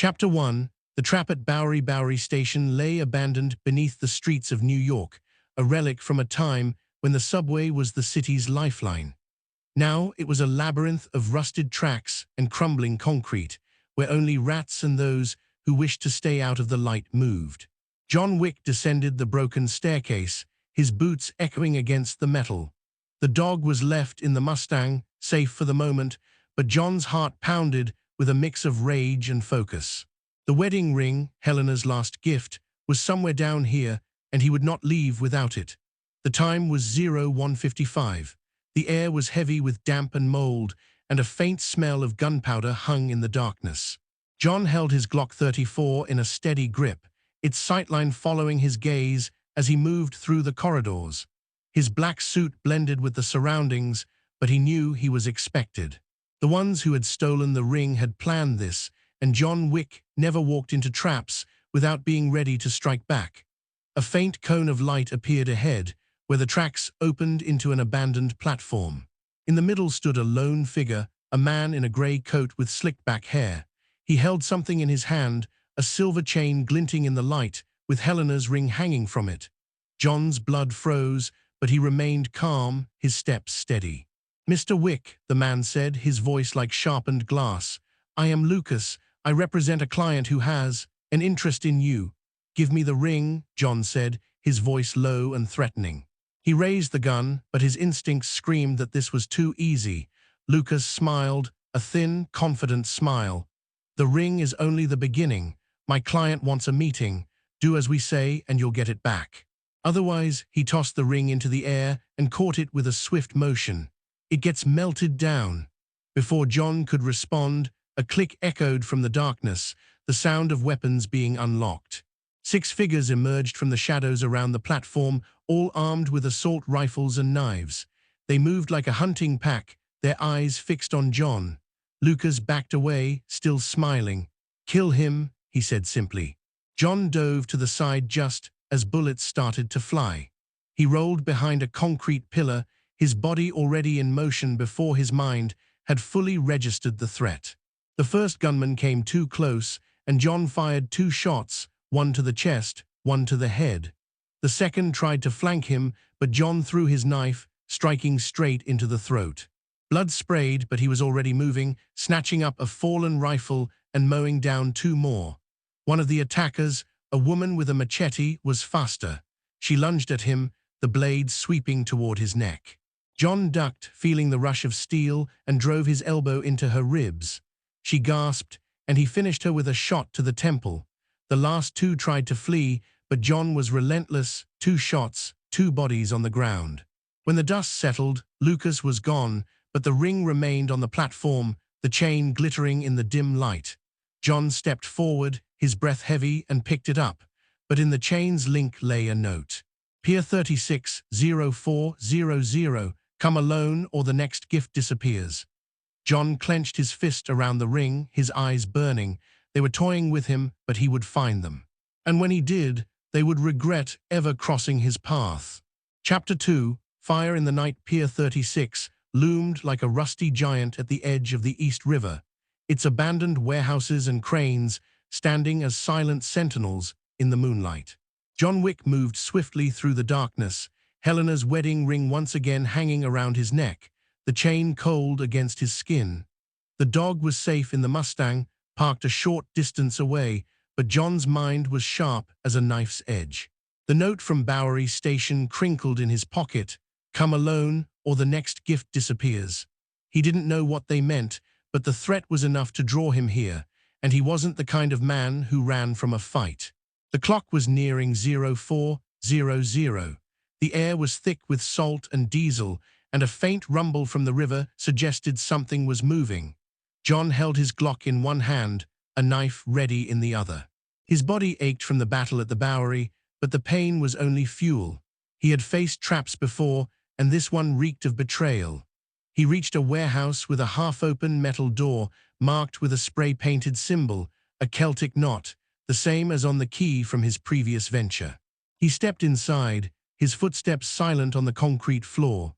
Chapter 1. The trap at Bowery Station lay abandoned beneath the streets of New York, a relic from a time when the subway was the city's lifeline. Now it was a labyrinth of rusted tracks and crumbling concrete, where only rats and those who wished to stay out of the light moved. John Wick descended the broken staircase, his boots echoing against the metal. The dog was left in the Mustang, safe for the moment, but John's heart pounded with a mix of rage and focus. The wedding ring, Helena's last gift, was somewhere down here, and he would not leave without it. The time was 01:55. The air was heavy with damp and mold, and a faint smell of gunpowder hung in the darkness. John held his Glock 34 in a steady grip, its sightline following his gaze as he moved through the corridors. His black suit blended with the surroundings, but he knew he was expected. The ones who had stolen the ring had planned this, and John Wick never walked into traps without being ready to strike back. A faint cone of light appeared ahead, where the tracks opened into an abandoned platform. In the middle stood a lone figure, a man in a grey coat with slicked-back hair. He held something in his hand, a silver chain glinting in the light, with Helena's ring hanging from it. John's blood froze, but he remained calm, his steps steady. "Mr. Wick," the man said, his voice like sharpened glass. "I am Lucas. I represent a client who has an interest in you." "Give me the ring," John said, his voice low and threatening. He raised the gun, but his instincts screamed that this was too easy. Lucas smiled, a thin, confident smile. "The ring is only the beginning. My client wants a meeting. Do as we say and you'll get it back. Otherwise," he tossed the ring into the air and caught it with a swift motion. "It gets melted down." Before John could respond, a click echoed from the darkness, the sound of weapons being unlocked. 6 figures emerged from the shadows around the platform, all armed with assault rifles and knives. They moved like a hunting pack, their eyes fixed on John. Lucas backed away, still smiling. "Kill him," he said simply. John dove to the side just as bullets started to fly. He rolled behind a concrete pillar, his body already in motion before his mind had fully registered the threat. The first gunman came too close, and John fired 2 shots, one to the chest, one to the head. The second tried to flank him, but John threw his knife, striking straight into the throat. Blood sprayed, but he was already moving, snatching up a fallen rifle and mowing down 2 more. One of the attackers, a woman with a machete, was faster. She lunged at him, the blade sweeping toward his neck. John ducked, feeling the rush of steel, and drove his elbow into her ribs. She gasped, and he finished her with a shot to the temple. The last 2 tried to flee, but John was relentless. 2 shots, 2 bodies on the ground. When the dust settled, Lucas was gone, but the ring remained on the platform, the chain glittering in the dim light. John stepped forward, his breath heavy, and picked it up, but in the chain's link lay a note. "Pier 36, 0400, come alone or the next gift disappears." John clenched his fist around the ring, his eyes burning. They were toying with him, but he would find them. And when he did, they would regret ever crossing his path. Chapter 2. Fire in the night. Pier 36 loomed like a rusty giant at the edge of the East River, its abandoned warehouses and cranes standing as silent sentinels in the moonlight. John Wick moved swiftly through the darkness, Helena's wedding ring once again hanging around his neck, the chain cold against his skin. The dog was safe in the Mustang, parked a short distance away, but John's mind was sharp as a knife's edge. The note from Bowery Station crinkled in his pocket, "Come alone or the next gift disappears." He didn't know what they meant, but the threat was enough to draw him here, and he wasn't the kind of man who ran from a fight. The clock was nearing 0400. The air was thick with salt and diesel, and a faint rumble from the river suggested something was moving. John held his Glock in one hand, a knife ready in the other. His body ached from the battle at the Bowery, but the pain was only fuel. He had faced traps before, and this one reeked of betrayal. He reached a warehouse with a half-open metal door marked with a spray-painted symbol, a Celtic knot, the same as on the key from his previous venture. He stepped inside, his footsteps silent on the concrete floor.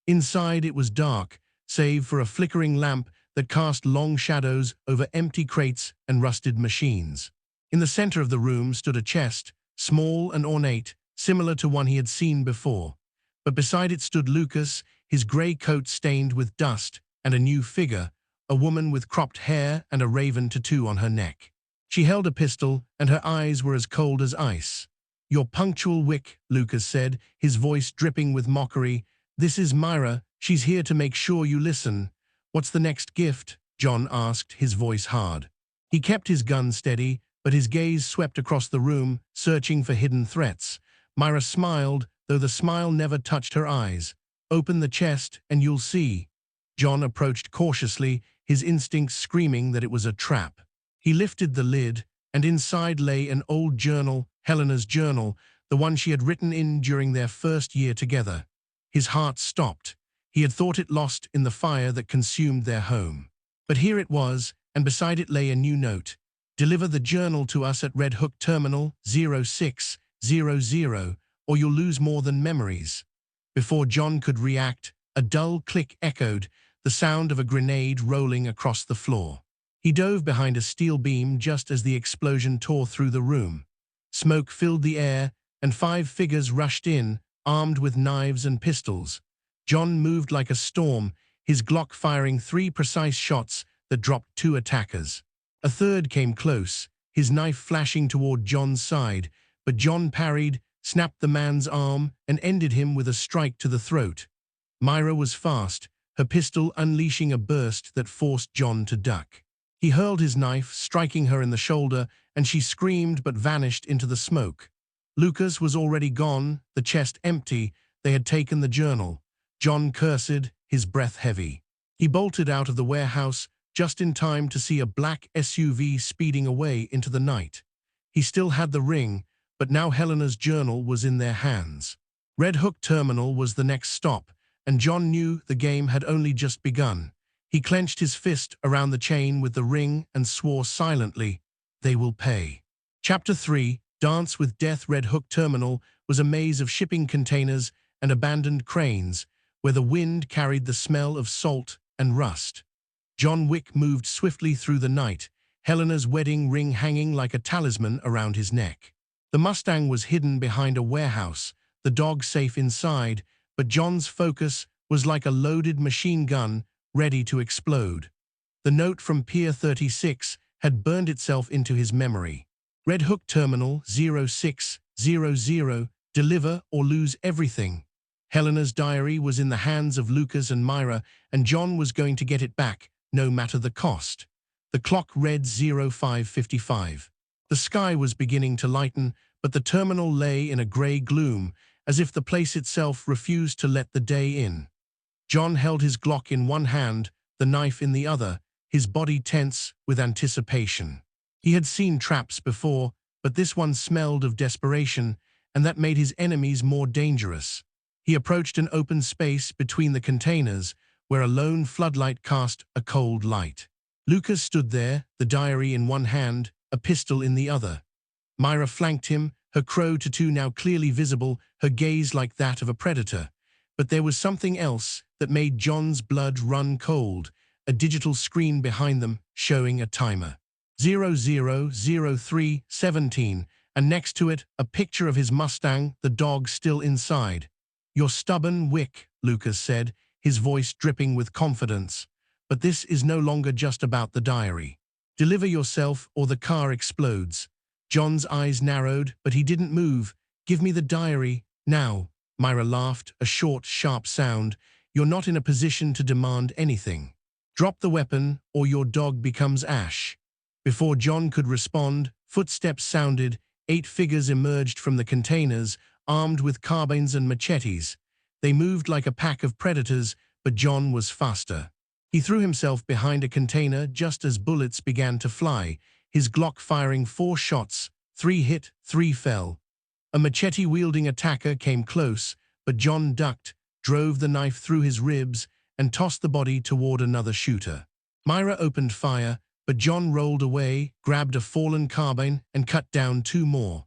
Inside it was dark, save for a flickering lamp that cast long shadows over empty crates and rusted machines. In the center of the room stood a chest, small and ornate, similar to one he had seen before. But beside it stood Lucas, his grey coat stained with dust, and a new figure, a woman with cropped hair and a raven tattoo on her neck. She held a pistol, and her eyes were as cold as ice. "You're punctual, Wick," Lucas said, his voice dripping with mockery. "This is Myra. She's here to make sure you listen." "What's the next gift?" John asked, his voice hard. He kept his gun steady, but his gaze swept across the room, searching for hidden threats. Myra smiled, though the smile never touched her eyes. "Open the chest, and you'll see." John approached cautiously, his instincts screaming that it was a trap. He lifted the lid, and inside lay an old journal, Helena's journal, the one she had written in during their first year together. His heart stopped. He had thought it lost in the fire that consumed their home. But here it was, and beside it lay a new note. "Deliver the journal to us at Red Hook Terminal 0600, or you'll lose more than memories." Before John could react, a dull click echoed, the sound of a grenade rolling across the floor. He dove behind a steel beam just as the explosion tore through the room. Smoke filled the air, and 5 figures rushed in, armed with knives and pistols. John moved like a storm, his Glock firing 3 precise shots that dropped 2 attackers. A third came close, his knife flashing toward John's side, but John parried, snapped the man's arm, and ended him with a strike to the throat. Myra was fast, her pistol unleashing a burst that forced John to duck. He hurled his knife, striking her in the shoulder, and she screamed but vanished into the smoke. Lucas was already gone, the chest empty. They had taken the journal. John cursed, his breath heavy. He bolted out of the warehouse just in time to see a black SUV speeding away into the night. He still had the ring, but now Helena's journal was in their hands. Red Hook Terminal was the next stop, and John knew the game had only just begun. He clenched his fist around the chain with the ring and swore silently, "They will pay." Chapter 3, Dance with Death. Red Hook Terminal was a maze of shipping containers and abandoned cranes, where the wind carried the smell of salt and rust. John Wick moved swiftly through the night, Helena's wedding ring hanging like a talisman around his neck. The Mustang was hidden behind a warehouse, the dog safe inside, but John's focus was like a loaded machine gun ready to explode. The note from Pier 36 had burned itself into his memory. Red Hook Terminal 0600, deliver or lose everything. Helena's diary was in the hands of Lucas and Myra, and John was going to get it back, no matter the cost. The clock read 05:55. The sky was beginning to lighten, but the terminal lay in a grey gloom, as if the place itself refused to let the day in. John held his Glock in one hand, the knife in the other, his body tense with anticipation. He had seen traps before, but this one smelled of desperation, and that made his enemies more dangerous. He approached an open space between the containers, where a lone floodlight cast a cold light. Lucas stood there, the diary in one hand, a pistol in the other. Myra flanked him, her crow tattoo now clearly visible, her gaze like that of a predator. But there was something else that made John's blood run cold, a digital screen behind them showing a timer. 00:03:17, and next to it, a picture of his Mustang, the dog still inside. "You're stubborn, Wick," Lucas said, his voice dripping with confidence. "But this is no longer just about the diary. Deliver yourself or the car explodes." John's eyes narrowed, but he didn't move. "Give me the diary, now." Myra laughed, a short, sharp sound. "You're not in a position to demand anything. Drop the weapon, or your dog becomes ash." Before John could respond, footsteps sounded. 8 figures emerged from the containers, armed with carbines and machetes. They moved like a pack of predators, but John was faster. He threw himself behind a container just as bullets began to fly, his Glock firing 4 shots. 3 hit, 3 fell. A machete-wielding attacker came close, but John ducked, drove the knife through his ribs, and tossed the body toward another shooter. Myra opened fire, but John rolled away, grabbed a fallen carbine, and cut down 2 more.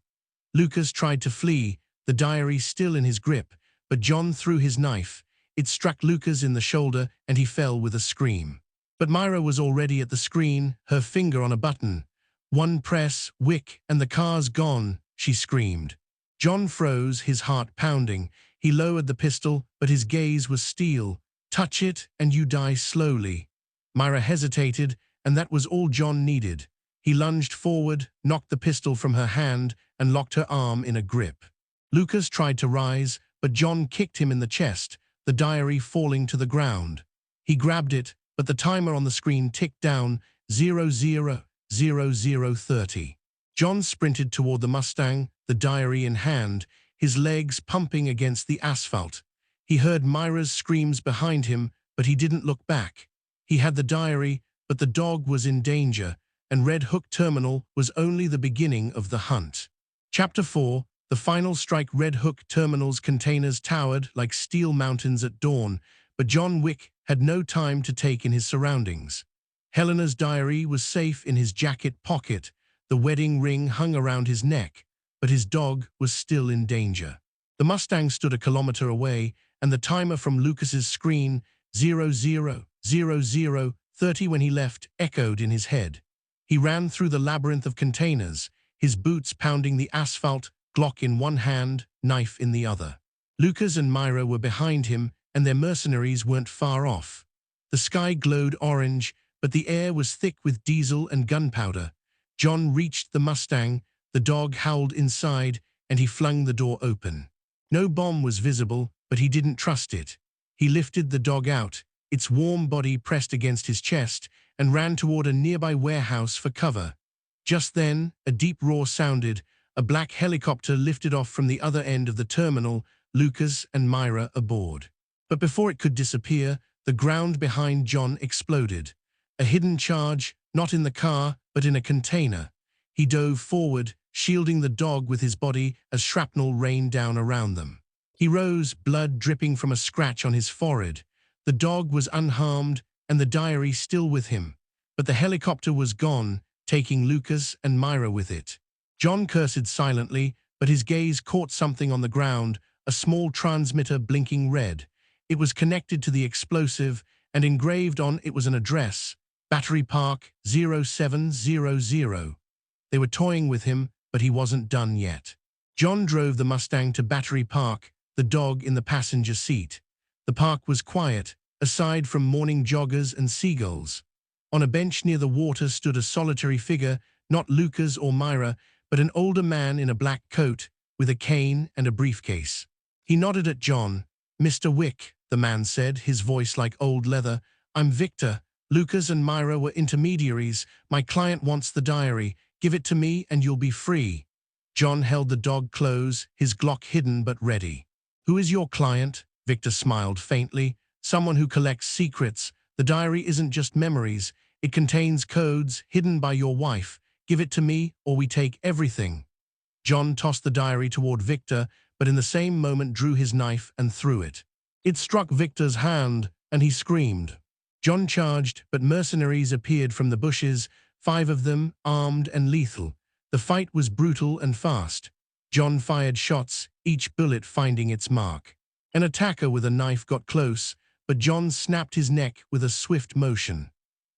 Lucas tried to flee, the diary still in his grip, but John threw his knife. It struck Lucas in the shoulder, and he fell with a scream. But Myra was already at the screen, her finger on a button. "One press, Wick, and the car's gone," she screamed. John froze, his heart pounding. He lowered the pistol, but his gaze was steel. "Touch it, and you die slowly." Myra hesitated, and that was all John needed. He lunged forward, knocked the pistol from her hand, and locked her arm in a grip. Lucas tried to rise, but John kicked him in the chest, the diary falling to the ground. He grabbed it, but the timer on the screen ticked down, 00:00:30. John sprinted toward the Mustang, the diary in hand, his legs pumping against the asphalt. He heard Myra's screams behind him, but he didn't look back. He had the diary, but the dog was in danger, and Red Hook Terminal was only the beginning of the hunt. Chapter 4, The Final Strike. Red Hook Terminal's containers towered like steel mountains at dawn, but John Wick had no time to take in his surroundings. Helena's diary was safe in his jacket pocket, the wedding ring hung around his neck, but his dog was still in danger. The Mustang stood a kilometer away, and the timer from Lucas's screen, 00:00:30 when he left, echoed in his head. He ran through the labyrinth of containers, his boots pounding the asphalt, Glock in one hand, knife in the other. Lucas and Myra were behind him, and their mercenaries weren't far off. The sky glowed orange, but the air was thick with diesel and gunpowder. John reached the Mustang, the dog howled inside, and he flung the door open. No bomb was visible, but he didn't trust it. He lifted the dog out, its warm body pressed against his chest, and ran toward a nearby warehouse for cover. Just then, a deep roar sounded. A black helicopter lifted off from the other end of the terminal, Lucas and Myra aboard. But before it could disappear, the ground behind John exploded. A hidden charge, not in the car, but in a container. He dove forward, shielding the dog with his body as shrapnel rained down around them. He rose, blood dripping from a scratch on his forehead. The dog was unharmed, and the diary still with him. But the helicopter was gone, taking Lucas and Myra with it. John cursed silently, but his gaze caught something on the ground, a small transmitter blinking red. It was connected to the explosive, and engraved on it was an address, Battery Park 0700. They were toying with him, but he wasn't done yet. John drove the Mustang to Battery Park, the dog in the passenger seat. The park was quiet, aside from morning joggers and seagulls. On a bench near the water stood a solitary figure, not Lucas or Myra, but an older man in a black coat, with a cane and a briefcase. He nodded at John. "Mr. Wick," the man said, his voice like old leather. "I'm Victor. Lucas and Myra were intermediaries. My client wants the diary. Give it to me and you'll be free." John held the dog close, his Glock hidden but ready. "Who is your client?" Victor smiled faintly. "Someone who collects secrets. The diary isn't just memories. It contains codes hidden by your wife. Give it to me, or we take everything." John tossed the diary toward Victor, but in the same moment drew his knife and threw it. It struck Victor's hand, and he screamed. John charged, but mercenaries appeared from the bushes, 5 of them, armed and lethal. The fight was brutal and fast. John fired shots, each bullet finding its mark. An attacker with a knife got close, but John snapped his neck with a swift motion.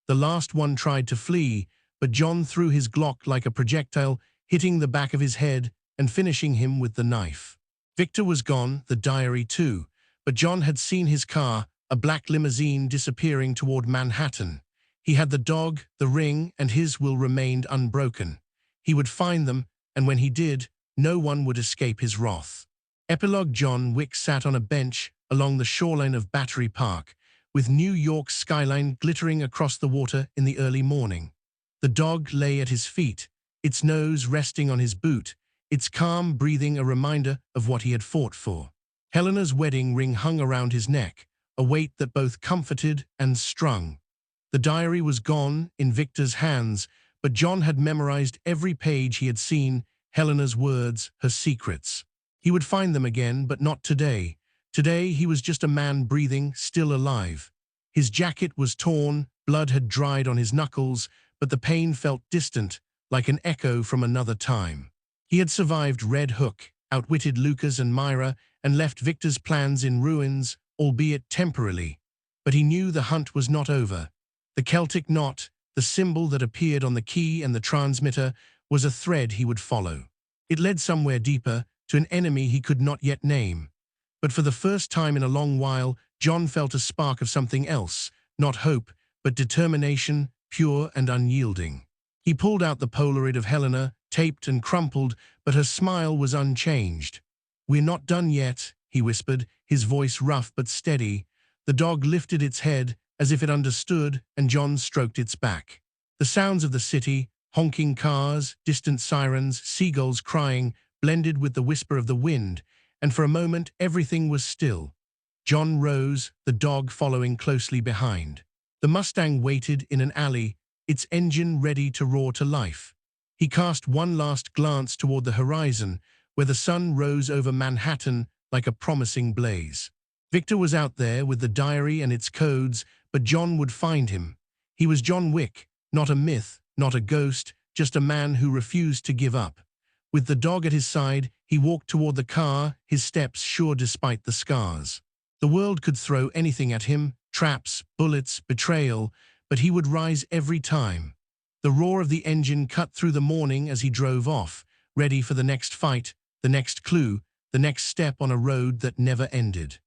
The last one tried to flee, but John threw his Glock like a projectile, hitting the back of his head and finishing him with the knife. Victor was gone, the diary too, but John had seen his car, a black limousine, disappearing toward Manhattan. He had the dog, the ring, and his will remained unbroken. He would find them, and when he did, no one would escape his wrath. Epilogue. John Wick sat on a bench along the shoreline of Battery Park, with New York's skyline glittering across the water in the early morning. The dog lay at his feet, its nose resting on his boot, its calm breathing a reminder of what he had fought for. Helena's wedding ring hung around his neck, a weight that both comforted and strung. The diary was gone in Victor's hands, but John had memorized every page he had seen, Helena's words, her secrets. He would find them again, but not today. Today he was just a man breathing, still alive. His jacket was torn, blood had dried on his knuckles, but the pain felt distant, like an echo from another time. He had survived Red Hook, outwitted Lucas and Myra, and left Victor's plans in ruins, albeit temporarily. But he knew the hunt was not over. The Celtic knot, the symbol that appeared on the key and the transmitter, was a thread he would follow. It led somewhere deeper, to an enemy he could not yet name. But for the first time in a long while, John felt a spark of something else, not hope, but determination, pure and unyielding. He pulled out the Polaroid of Helena, taped and crumpled, but her smile was unchanged. "We're not done yet," he whispered, his voice rough but steady. The dog lifted its head, as if it understood, and John stroked its back. The sounds of the city, honking cars, distant sirens, seagulls crying, blended with the whisper of the wind, and for a moment everything was still. John rose, the dog following closely behind. The Mustang waited in an alley, its engine ready to roar to life. He cast one last glance toward the horizon, where the sun rose over Manhattan like a promising blaze. Victor was out there with the diary and its codes, but John would find him. He was John Wick, not a myth, not a ghost, just a man who refused to give up. With the dog at his side, he walked toward the car, his steps sure despite the scars. The world could throw anything at him, traps, bullets, betrayal, but he would rise every time. The roar of the engine cut through the morning as he drove off, ready for the next fight, the next clue, the next step on a road that never ended.